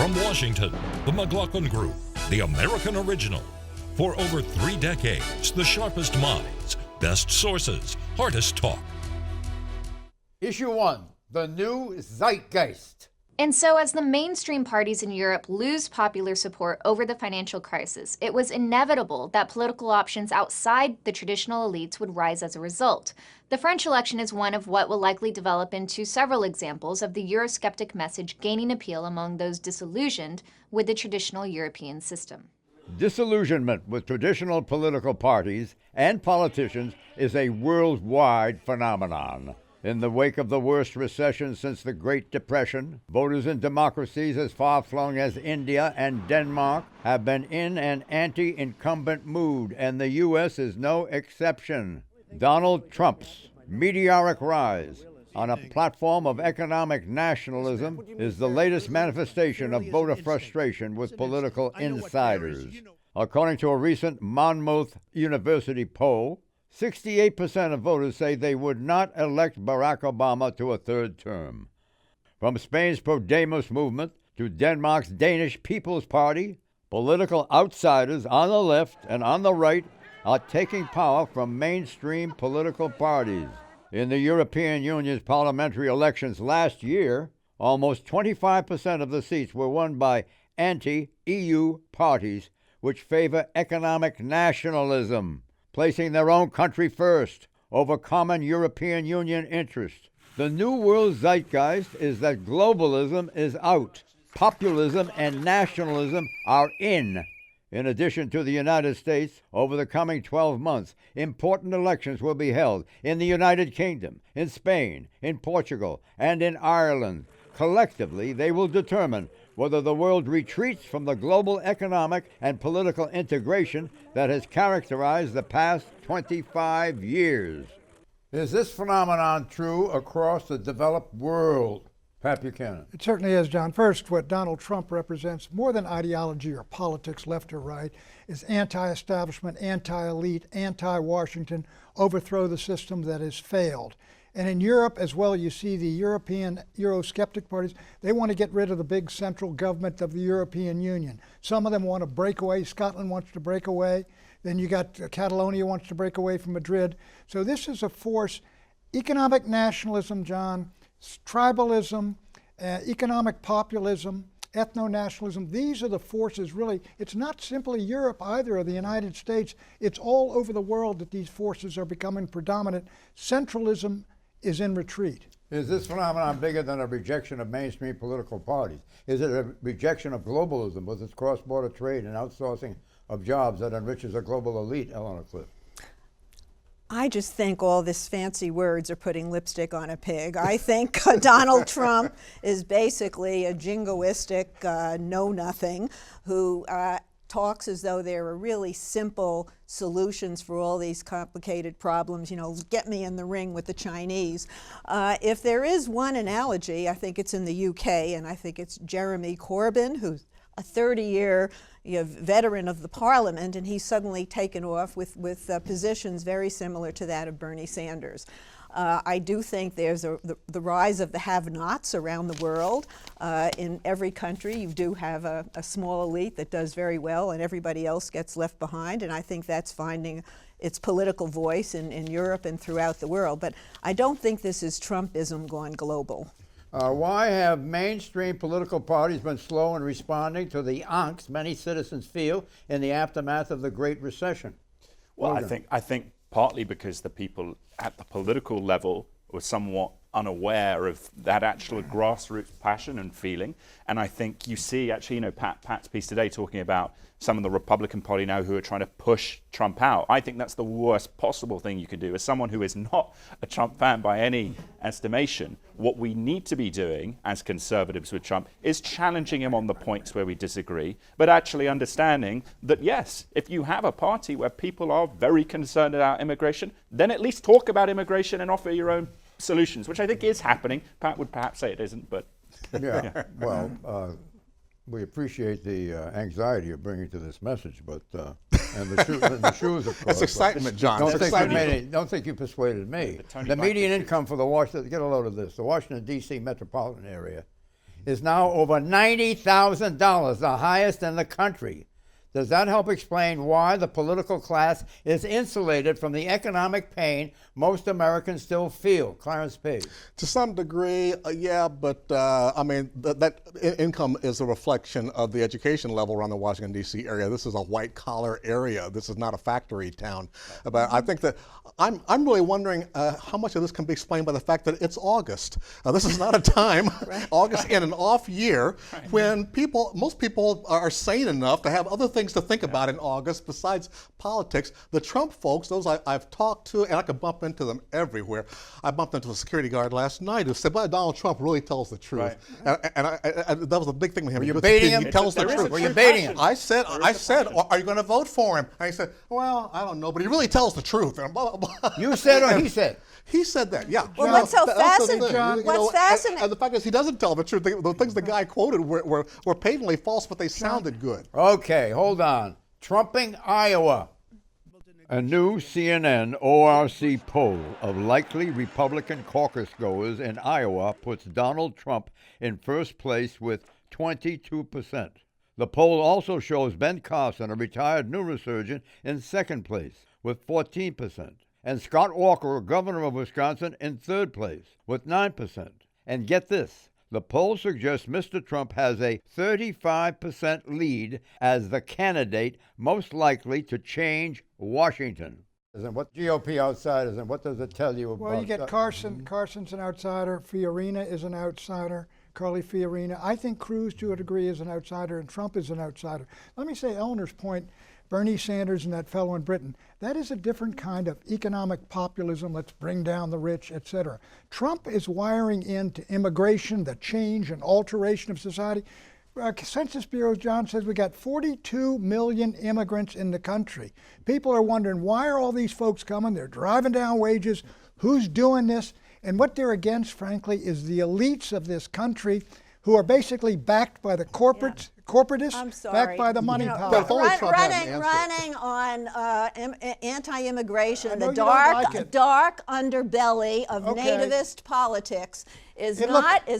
From Washington, the McLaughlin Group, the American original. For over 3 decades, the sharpest minds, best sources, hardest talk. Issue 1, the new zeitgeist. And so as the mainstream parties in Europe lose popular support over the financial crisis, it was inevitable that political options outside the traditional elites would rise as a result. The French election is one of what will likely develop into several examples of the Eurosceptic message gaining appeal among those disillusioned with the traditional European system. Disillusionment with traditional political parties and politicians is a worldwide phenomenon. In the wake of the worst recession since the Great Depression, voters in democracies as far-flung as India and Denmark have been in an anti-incumbent mood, and the U.S. is no exception. Donald Trump's meteoric rise on a platform of economic nationalism is the latest manifestation of voter frustration with political insiders. According to a recent Monmouth University poll, 68% of voters say they would not elect Barack Obama to a third term. From Spain's Podemos movement to Denmark's Danish People's Party, political outsiders on the left and on the right are taking power from mainstream political parties. In the European Union's parliamentary elections last year, almost 25% of the seats were won by anti-EU parties which favor economic nationalism, placing their own country first over common European Union interests. The new world zeitgeist is that globalism is out. Populism and nationalism are in. In addition to the United States, over the coming 12 months, important elections will be held in the United Kingdom, in Spain, in Portugal, and in Ireland. Collectively, they will determine whether the world retreats from the global economic and political integration that has characterized the past 25 years. Is this phenomenon true across the developed world? Pat Buchanan. It certainly is, John. First, what Donald Trump represents, more than ideology or politics, left or right, is anti-establishment, anti-elite, anti-Washington, overthrow the system that has failed. And in Europe as well, you see the European Eurosceptic parties, they want to get rid of the big central government of the European Union. Some of them want to break away. Scotland wants to break away. Then you got Catalonia wants to break away from Madrid. So this is a force, economic nationalism, John, tribalism, economic populism, ethno-nationalism. These are the forces really. It's not simply Europe either or the United States. It's all over the world that these forces are becoming predominant. Centralism is in retreat. Is this phenomenon bigger than a rejection of mainstream political parties? Is it a rejection of globalism with its cross-border trade and outsourcing of jobs that enriches a global elite, Eleanor Cliff? I just think all this fancy words are putting lipstick on a pig. I think Donald Trump is basically a jingoistic know-nothing who talks as though there are really simple solutions for all these complicated problems. You know, get me in the ring with the Chinese. If there is one analogy, I think it's in the UK, and I think it's Jeremy Corbyn, who's a 30-year veteran of the parliament, and he's suddenly taken off with positions very similar to that of Bernie Sanders. I do think there's the rise of the have-nots around the world. In every country, you do have a small elite that does very well, and everybody else gets left behind, and I think that's finding its political voice in Europe and throughout the world. But I don't think this is Trumpism gone global. Why have mainstream political parties been slow in responding to the angst many citizens feel in the aftermath of the Great Recession? Well, I think partly because the people at the political level were somewhat unaware of that actual grassroots passion and feeling. And I think you see actually, Pat's piece today talking about some of the Republican Party now who are trying to push Trump out. I think that's the worst possible thing you could do. As someone who is not a Trump fan by any estimation, what we need to be doing as conservatives with Trump is challenging him on the points where we disagree, but actually understanding that, yes, if you have a party where people are very concerned about immigration, then at least talk about immigration and offer your own solutions, which I think is happening. Pat would perhaps say it isn't, but... Yeah, well, we appreciate the anxiety you're bringing to this message, but and the shoes, of course. It's excitement, John. Don't think you persuaded me. The median income for the Washington, get a load of this, the Washington, D.C. metropolitan area is now over $90,000, the highest in the country. Does that help explain why the political class is insulated from the economic pain most Americans still feel? Clarence Page. To some degree, yeah, but I mean, that income is a reflection of the education level around the Washington, D.C. area. This is a white-collar area. This is not a factory town. But I think that I'm really wondering how much of this can be explained by the fact that it's August. This is not a time, August in an off year, when most people are sane enough to have other things to think about in August besides politics. The Trump folks, those I've talked to, and I could bump into them everywhere. I bumped into a security guard last night who said, "Well, Donald Trump really tells the truth." Right. And that was a big thing with him. Were you baiting him? He tells the truth. Were you baiting him? I said, "Are you going to vote for him?" And he said, "Well, I don't know, but he really tells the truth." And blah, blah, blah. You said or he said? He said that, yeah. Well, what's so fascinating? What's fascinating? And the fact is, he doesn't tell the truth. The things the guy quoted were patently false, but they sounded good. Okay, hold on. Trumping Iowa. A new CNN ORC poll of likely Republican caucus goers in Iowa puts Donald Trump in first place with 22%. The poll also shows Ben Carson, a retired neurosurgeon, in second place with 14%. And Scott Walker, governor of Wisconsin, in third place with 9%. And get this, the poll suggests Mr. Trump has a 35% lead as the candidate most likely to change Washington. And what GOP outsiders, and what does it tell you about? Well, you get Carson. Carson's an outsider. Fiorina is an outsider. Carly Fiorina. I think Cruz, to a degree, is an outsider, and Trump is an outsider. Let me say, Eleanor's point, Bernie Sanders and that fellow in Britain, that is a different kind of economic populism. Let's bring down the rich, etc. Trump is wiring into immigration, the change and alteration of society. Census Bureau, John says we got 42 million immigrants in the country. People are wondering, why are all these folks coming? They're driving down wages. Who's doing this? And what they're against, frankly, is the elites of this country who are basically backed by the corporatists, backed by the money power. Running on anti-immigration, the dark underbelly of nativist politics is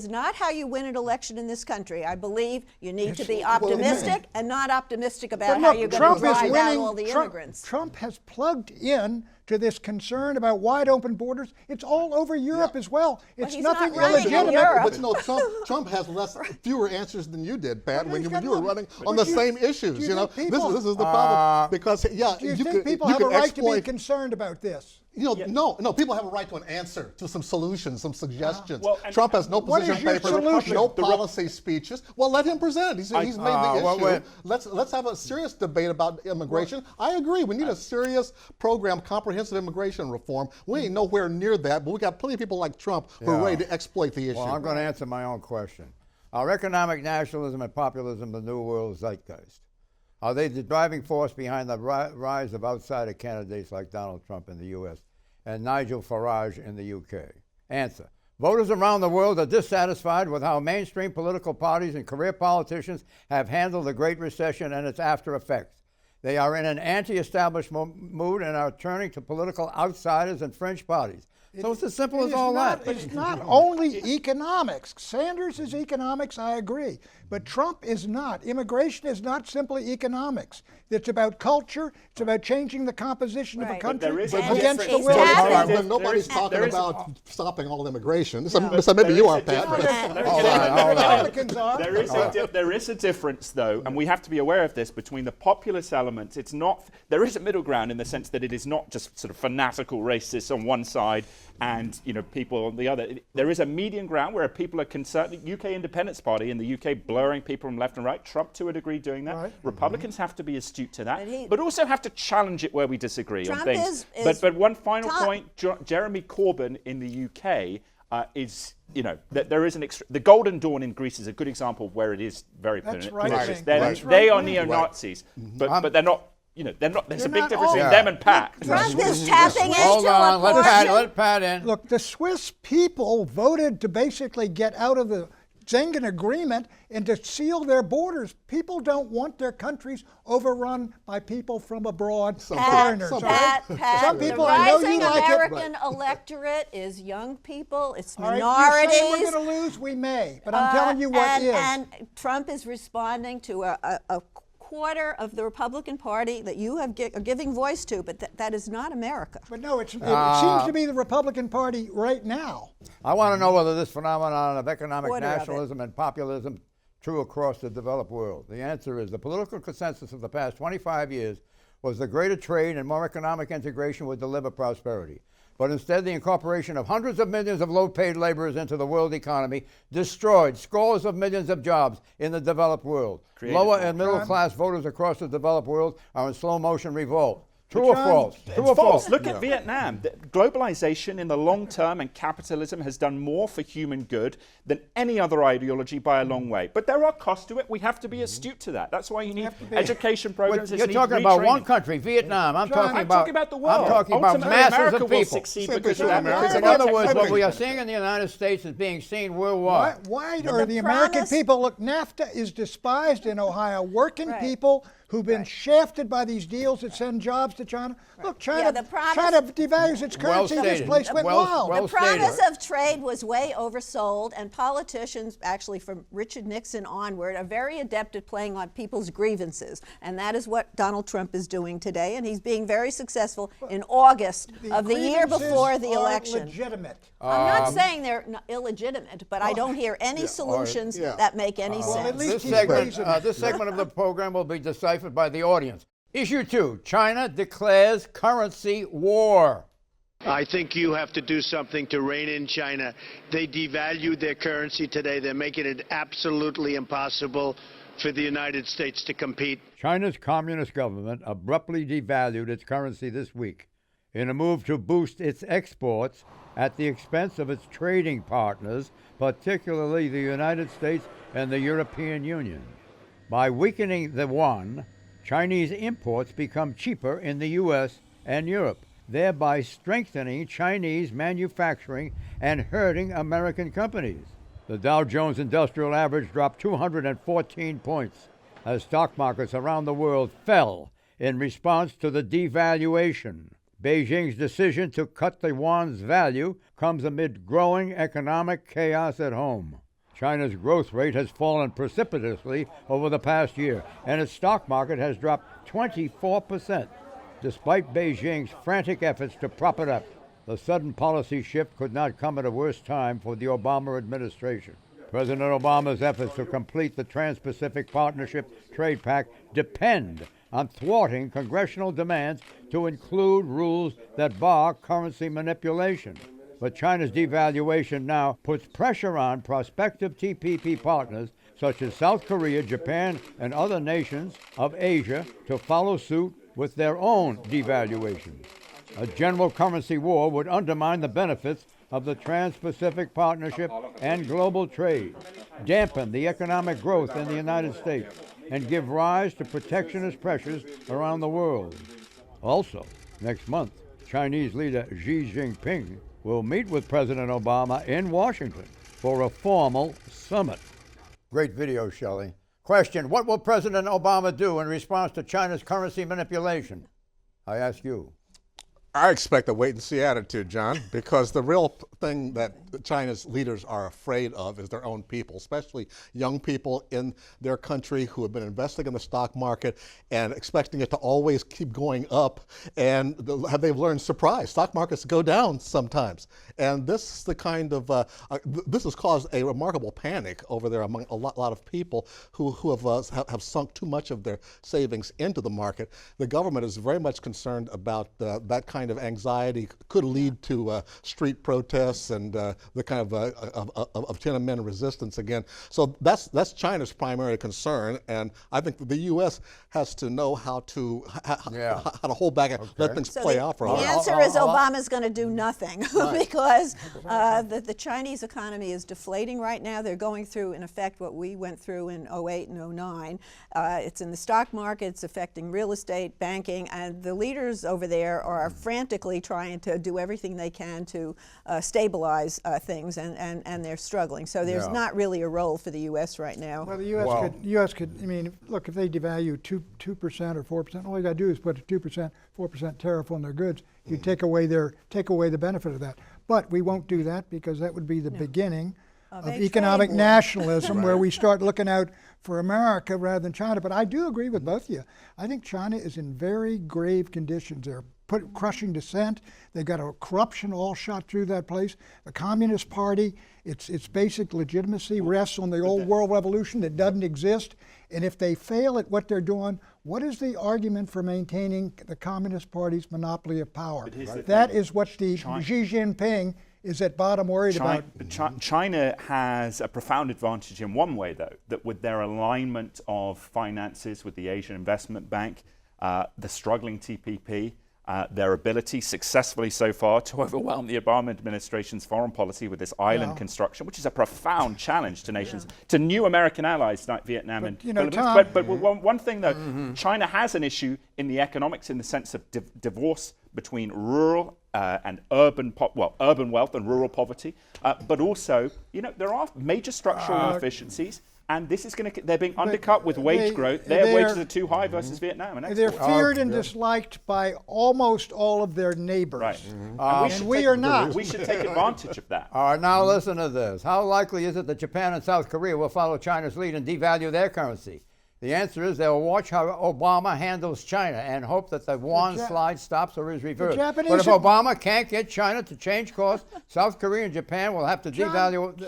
not how you win an election in this country. I believe you need to be optimistic and not optimistic about how you're going to drive out all the immigrants. Trump has plugged in to this concern about wide open borders. It's all over Europe as well. It's nothing illegitimate. But no, Trump has fewer answers than you did, Pat, when you were running on the same issues. You know, this is the problem because do you think people have a right to be concerned about this? No, people have a right to an answer, to some solutions, some suggestions. Trump has no position papers, no policy speeches. Well, let him present. He's made the issue. Let's have a serious debate about immigration. I agree. We need a serious program, comprehensive immigration reform. We ain't nowhere near that, but we got plenty of people like Trump who are ready to exploit the issue. Well, I'm going to answer my own question. Are economic nationalism and populism the new world zeitgeist? Are they the driving force behind the rise of outsider candidates like Donald Trump in the U.S. and Nigel Farage in the U.K.? Answer. Voters around the world are dissatisfied with how mainstream political parties and career politicians have handled the Great Recession and its after effects. They are in an anti-establishment mood and are turning to political outsiders and fringe parties. So it's as simple as all that. It's not only economics. Sanders is economics, I agree. But Trump is not. Immigration is not simply economics. It's about culture. It's about changing the composition of a country against the will. Nobody's talking about stopping all immigration. So maybe you are, Pat. There is a difference, though, and we have to be aware of this, between the populist elements. There is a middle ground in the sense that it is not just sort of fanatical racists on one side and people on the other. There is a median ground where people are concerned. The UK Independence Party in the UK blurring people from left and right. Trump, to a degree, doing that. Right. Republicans have to be astute to that, but also have to challenge it where we disagree on things. But one final point: Jeremy Corbyn in the UK is. There is the Golden Dawn in Greece is a good example of where it is very pernicious. They are neo-Nazis, but they're not. There's a big difference between them and Pat. Trump is tapping into Hold on, let Pat in. Look, the Swiss people voted to basically get out of the Schengen Agreement and to seal their borders. People don't want their countries overrun by people from abroad, foreigners. Pat, Some the people, I know you rising like American electorate is young people, it's All right, minorities. you're saying we're going to lose, we may, but I'm telling you what is. And Trump is responding to a quarter of the Republican Party that you are giving voice to, but that is not America. But no, it seems to be the Republican Party right now. I want to know whether this phenomenon of economic Quarter of it. nationalism and populism true across the developed world. The answer is the political consensus of the past 25 years was the greater trade and more economic integration would deliver prosperity. But instead, the incorporation of hundreds of millions of low-paid laborers into the world economy destroyed scores of millions of jobs in the developed world. Lower and middle-class voters across the developed world are in slow-motion revolt. True or false? True or false? Look at Vietnam. Globalization in the long term and capitalism has done more for human good than any other ideology by a long way. But there are costs to it. We have to be astute to that. That's why you need education programs. You're talking about one country, Vietnam. I'm talking about the world. I'm talking about Ultimately, masses America of will people. succeed because of that. In other words, what we are seeing in the United States is being seen worldwide. Why are the American people, look, NAFTA is despised in Ohio. Working people who've been shafted by these deals that send jobs to China. Look, China devalues its currency. This place went wild. The promise of trade was way oversold, and politicians, actually from Richard Nixon onward, are very adept at playing on people's grievances. And that is what Donald Trump is doing today, and he's being very successful in August of the year before the election. Legitimate. I'm not saying they're illegitimate, but I don't hear any solutions that make any sense. This segment of the program will be deciphered by the audience. Issue 2, China declares currency war. I think you have to do something to rein in China. They devalued their currency today. They're making it absolutely impossible for the United States to compete. China's communist government abruptly devalued its currency this week in a move to boost its exports at the expense of its trading partners, particularly the United States and the European Union. By weakening the yuan, Chinese imports become cheaper in the U.S. and Europe, thereby strengthening Chinese manufacturing and hurting American companies. The Dow Jones Industrial Average dropped 214 points as stock markets around the world fell in response to the devaluation. Beijing's decision to cut the yuan's value comes amid growing economic chaos at home. China's growth rate has fallen precipitously over the past year, and its stock market has dropped 24%, despite Beijing's frantic efforts to prop it up. The sudden policy shift could not come at a worse time for the Obama administration. President Obama's efforts to complete the Trans-Pacific Partnership Trade Pact depend on thwarting congressional demands to include rules that bar currency manipulation. But China's devaluation now puts pressure on prospective TPP partners such as South Korea, Japan, and other nations of Asia to follow suit with their own devaluation. A general currency war would undermine the benefits of the Trans-Pacific Partnership and global trade, dampen the economic growth in the United States, and give rise to protectionist pressures around the world. Also, next month, Chinese leader Xi Jinping will meet with President Obama in Washington for a formal summit. Great video, Shelley. Question, what will President Obama do in response to China's currency manipulation? I ask you. I expect a wait-and-see attitude, John, because the real thing that China's leaders are afraid of is their own people, especially young people in their country who have been investing in the stock market and expecting it to always keep going up, and they've learned surprise. Stock markets go down sometimes, and this is the kind of this has caused a remarkable panic over there among a lot of people who have sunk too much of their savings into the market. The government is very much concerned about that kind of anxiety could lead to street protests and the kind of Tiananmen resistance again. So that's China's primary concern, and I think the U.S. has to know how to hold back and let things play out for a while. The answer is Obama's going to do nothing because the Chinese economy is deflating right now. They're going through, in effect, what we went through in 08 and 09. It's in the stock market, it's affecting real estate, banking, and the leaders over there are frantic frantically trying to do everything they can to stabilize things, and they're struggling. So there's not really a role for the U.S. right now. Well, the U.S. could. I mean, look, if they devalue 2% or 4%, all you got to do is put a 2%, 4% tariff on their goods. You take away the benefit of that. But we won't do that because that would be the beginning of economic nationalism, where we start looking out for America rather than China. But I do agree with both of you. I think China is in very grave conditions. They're crushing dissent. They've got a corruption all shot through that place. The Communist Party, its basic legitimacy rests on the old world revolution that doesn't exist. And if they fail at what they're doing, what is the argument for maintaining the Communist Party's monopoly of power? That is what Xi Jinping is at bottom worried about. China has a profound advantage in one way, though, that with their alignment of finances with the Asian Investment Bank, the struggling TPP, their ability successfully so far to overwhelm the Obama administration's foreign policy with this island construction, which is a profound challenge to nations, to new American allies like Vietnam and Philippines. But one thing, though, China has an issue in the economics in the sense of divorce between rural and urban wealth and rural poverty, but also, there are major structural inefficiencies. And this is they're being undercut with wage growth. Their wages are too high versus Vietnam. And they're feared and disliked by almost all of their neighbors. Right. And we are not. We should take advantage of that. All right, now listen to this. How likely is it that Japan and South Korea will follow China's lead and devalue their currency? The answer is they'll watch how Obama handles China and hope that the yuan slide stops or is reversed. But if Obama can't get China to change course, South Korea and Japan will have to devalue.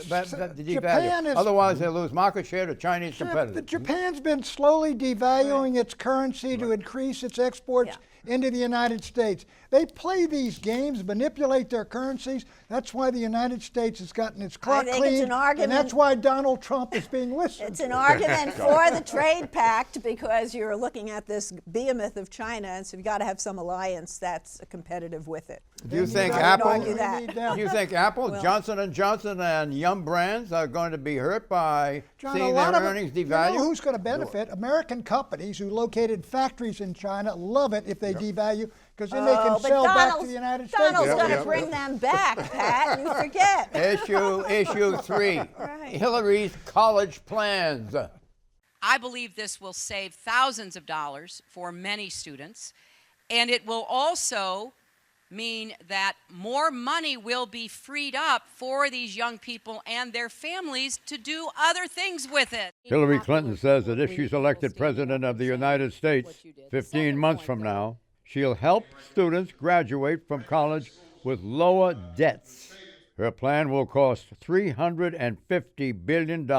Otherwise, they'll lose market share to Chinese competitors. Japan's been slowly devaluing its currency to increase its exports into the United States. They play these games, manipulate their currencies. That's why the United States has gotten its clock clean, and that's why Donald Trump is being listened to. It's an argument for the trade pact because you're looking at this behemoth of China, and so you've got to have some alliance that's competitive with it. Do you think Apple, Johnson & Johnson, and Yum Brands are going to be hurt by seeing their earnings devalue? You know who's going to benefit? American companies who located factories in China love it if they devalue, because then they can sell back to the United States. Donald's going to bring them back, Pat. You forget. Issue 3, Hillary's college plans. I believe this will save thousands of dollars for many students, and it will also mean that more money will be freed up for these young people and their families to do other things with it. Hillary Clinton says that if she's elected president of the United States 15 months from now, she'll help students graduate from college with lower debts. Her plan will cost $350 billion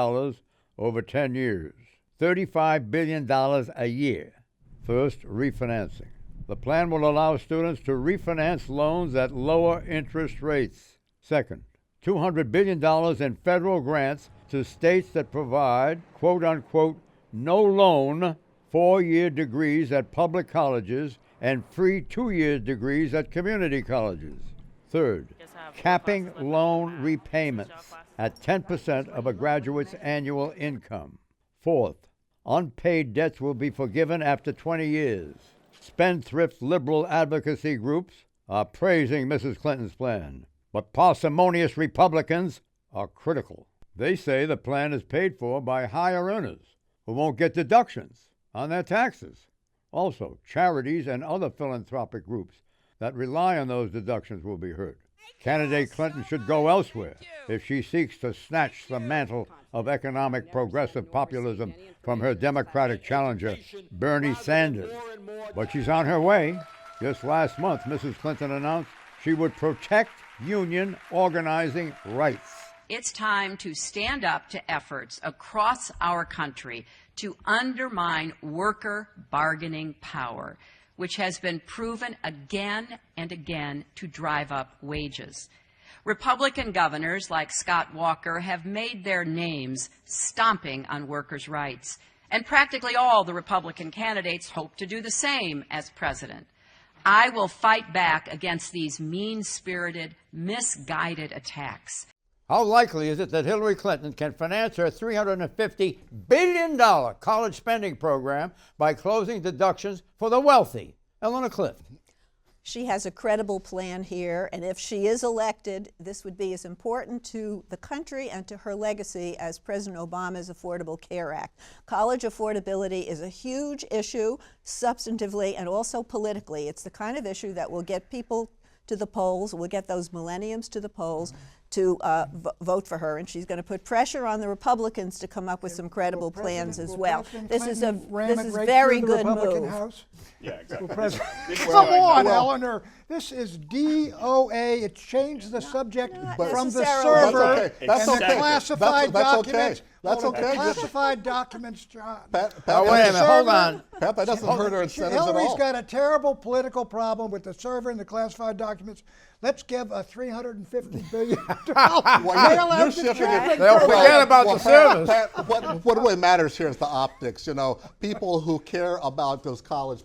over 10 years, $35 billion a year. First, refinancing. The plan will allow students to refinance loans at lower interest rates. Second, $200 billion in federal grants to states that provide, quote-unquote, no-loan 4-year degrees at public colleges and free 2-year degrees at community colleges. Third, capping loan repayments at 10% of a graduate's annual income. Fourth, unpaid debts will be forgiven after 20 years. Spendthrift liberal advocacy groups are praising Mrs. Clinton's plan, but parsimonious Republicans are critical. They say the plan is paid for by higher earners who won't get deductions on their taxes. Also, charities and other philanthropic groups that rely on those deductions will be hurt. Candidate Clinton should go elsewhere if she seeks to snatch the mantle of economic progressive populism from her Democratic challenger, Bernie Sanders. But she's on her way. Just last month, Mrs. Clinton announced she would protect union organizing rights. It's time to stand up to efforts across our country to undermine worker bargaining power, which has been proven again and again to drive up wages. Republican governors like Scott Walker have made their names stomping on workers' rights, and practically all the Republican candidates hope to do the same as president. I will fight back against these mean-spirited, misguided attacks. How likely is it that Hillary Clinton can finance her $350 billion college spending program by closing deductions for the wealthy? Eleanor Clift. She has a credible plan here, and if she is elected, this would be as important to the country and to her legacy as President Obama's Affordable Care Act. College affordability is a huge issue, substantively and also politically. It's the kind of issue that will get people to the polls, will get those millenniums to the polls to vote for her, and she's going to put pressure on the Republicans to come up with some credible plans as well. This is a very good move. House? Yeah, exactly. Come on, Eleanor. This is DOA. It changed the subject from the server and the classified documents. That's okay. The classified documents, John. Wait a minute, hold on. Pat, that doesn't hurt her incentives at all. Hillary's got a terrible political problem with the server and the classified documents. Let's give a $350 billion You're shifting it. They'll forget about the service. Pat, what really matters here is the optics. You know, people who care about those college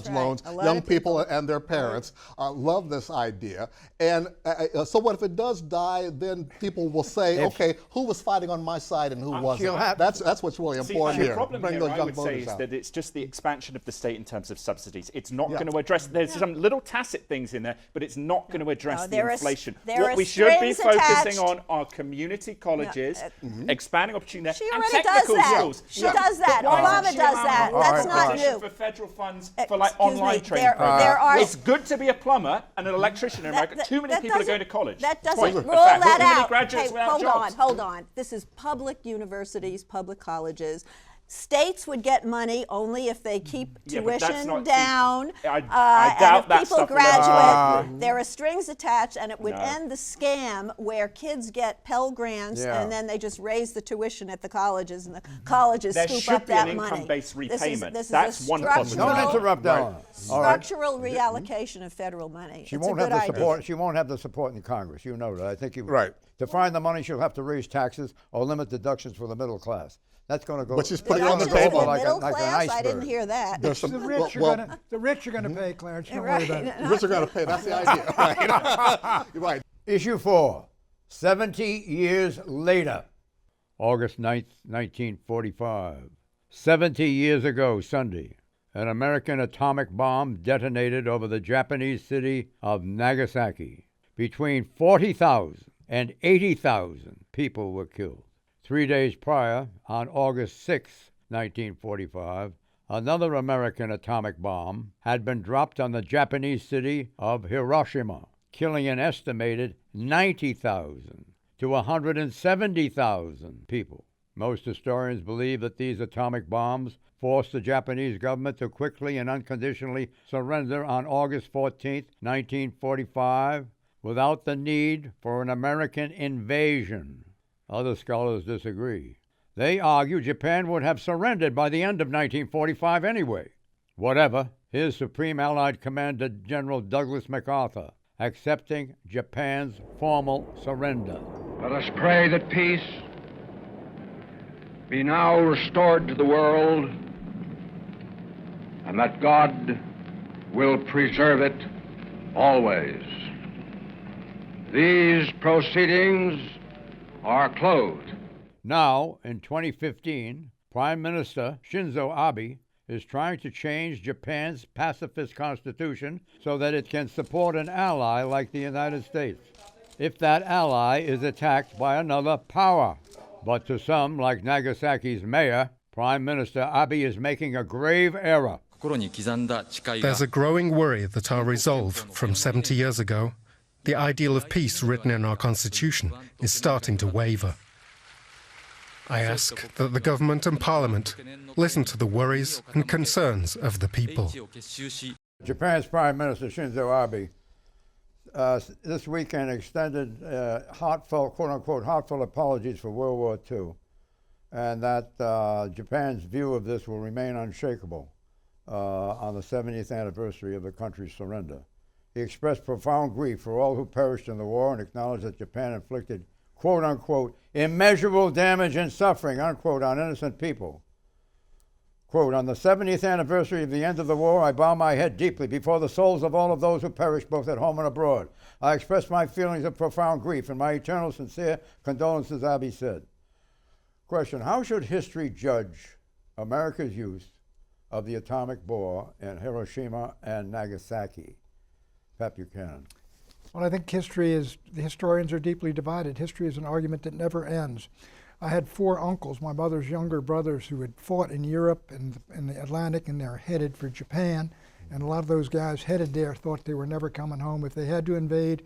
loans, young people and their parents love this idea. And so what if it does die? Then people will say, okay, who was fighting on my side and who wasn't? That's what's really important here. The problem Bring here, those I young would say, voters is out. that it's just the expansion of the state in terms of subsidies. It's not going to address. There's some little tacit things in there, but it's not going to address the inflation. What we should be focusing on are community colleges, expanding opportunity She and already technical does that. schools. She does that. Obama does that. That's not new. For federal funds for like online training. It's good to be a plumber and an electrician in America. Too many people are going to college. That doesn't rule that out. Hold on. This is public universities, public colleges. States would get money only if they keep tuition down. I doubt and if people graduate, there are strings attached, and it would end the scam where kids get Pell Grants and then they just raise the tuition at the colleges, and the colleges scoop up that money. There should be an income-based repayment. That's one possibility. Don't interrupt, Ellen. Structural reallocation of federal money. She won't have the support. She won't have the support in Congress. You know that. I think to find the money, she'll have to raise taxes or limit deductions for the middle class. That's going to go. But she's putting it on the table like an iceberg. I didn't hear that. The rich are going to pay, Clarence. Don't worry about it. The rich are going to pay. That's the idea. Right. Issue 4, 70 years later. August 9th, 1945. 70 years ago, Sunday, an American atomic bomb detonated over the Japanese city of Nagasaki. Between 40,000 and 80,000 people were killed. 3 days prior, on August 6, 1945, another American atomic bomb had been dropped on the Japanese city of Hiroshima, killing an estimated 90,000 to 170,000 people. Most historians believe that these atomic bombs forced the Japanese government to quickly and unconditionally surrender on August 14, 1945, without the need for an American invasion. Other scholars disagree. They argue Japan would have surrendered by the end of 1945 anyway. Whatever, here's Supreme Allied Commander General Douglas MacArthur accepting Japan's formal surrender. Let us pray that peace be now restored to the world, and that God will preserve it always. These proceedings are closed. Now, in 2015, Prime Minister Shinzo Abe is trying to change Japan's pacifist constitution so that it can support an ally like the United States, if that ally is attacked by another power. But to some, like Nagasaki's mayor, Prime Minister Abe is making a grave error. There's a growing worry that our resolve from 70 years ago, the ideal of peace written in our Constitution, is starting to waver. I ask that the government and Parliament listen to the worries and concerns of the people. Japan's Prime Minister Shinzo Abe this weekend extended heartfelt, quote-unquote, heartfelt apologies for World War II, and that Japan's view of this will remain unshakable on the 70th anniversary of the country's surrender. He expressed profound grief for all who perished in the war and acknowledged that Japan inflicted, quote-unquote, immeasurable damage and suffering, unquote, on innocent people. Quote, on the 70th anniversary of the end of the war, I bow my head deeply before the souls of all of those who perished both at home and abroad. I express my feelings of profound grief and my eternal sincere condolences, Abe said. Question, how should history judge America's use of the atomic bomb in Hiroshima and Nagasaki? Pat Buchanan. Well, I think the historians are deeply divided. History is an argument that never ends. I had 4 uncles, my mother's younger brothers, who had fought in Europe and in the Atlantic, and they're headed for Japan. And a lot of those guys headed there thought they were never coming home. If they had to invade,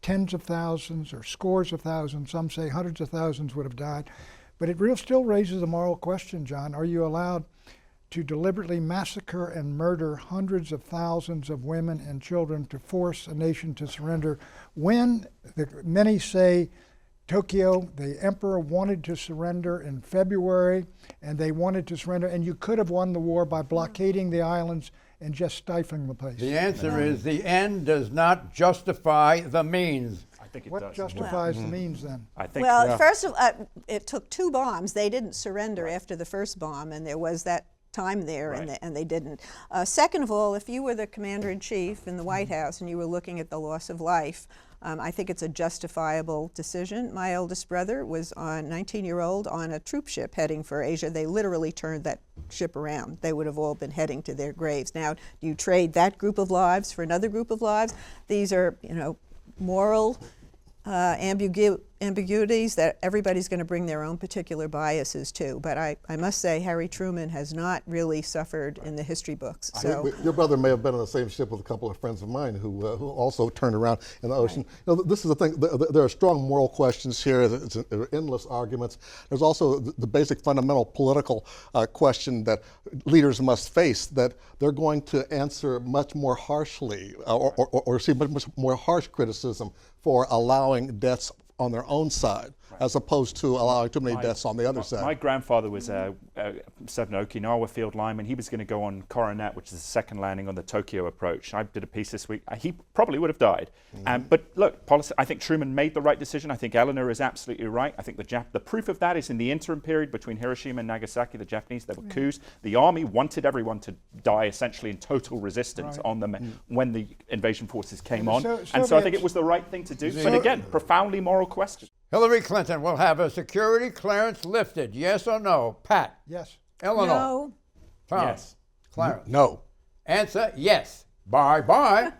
tens of thousands or scores of thousands, some say hundreds of thousands would have died. But it still raises a moral question, John. Are you allowed to deliberately massacre and murder hundreds of thousands of women and children to force a nation to surrender when many say Tokyo, the emperor wanted to surrender in February, and they wanted to surrender, and you could have won the war by blockading the islands and just stifling the place? The answer is the end does not justify the means. I think it What does. justifies the means then? I think First of all, it took 2 bombs. They didn't surrender after the first bomb, and there was that time there, and they didn't. Second of all, if you were the commander-in-chief in the White House and you were looking at the loss of life, I think it's a justifiable decision. My oldest brother was 19-year-old on a troop ship heading for Asia. They literally turned that ship around. They would have all been heading to their graves. Now, do you trade that group of lives for another group of lives? These are, moral ambiguities that everybody's going to bring their own particular biases to. But I must say, Harry Truman has not really suffered in the history books. So Your brother may have been on the same ship with a couple of friends of mine who also turned around in the ocean. This is the thing. There are strong moral questions here. There are endless arguments. There's also the basic fundamental political question that leaders must face, that they're going to answer much more harshly or receive much more harsh criticism for allowing deaths on their own side, as opposed to allowing too many deaths on the other side. My grandfather was served an Okinawa field lineman. He was going to go on Coronet, which is the second landing on the Tokyo approach. I did a piece this week. He probably would have died. But look, I think Truman made the right decision. I think Eleanor is absolutely right. I think the proof of that is in the interim period between Hiroshima and Nagasaki, the Japanese, there were coups. The army wanted everyone to die essentially in total resistance on them when the invasion forces came on. And so I think it was the right thing to do. But again, profoundly moral question. Hillary Clinton will have a security clearance lifted, yes or no? Pat? Yes. Eleanor? no. Tom? Yes. Clarence? No. Answer, yes. Bye-bye.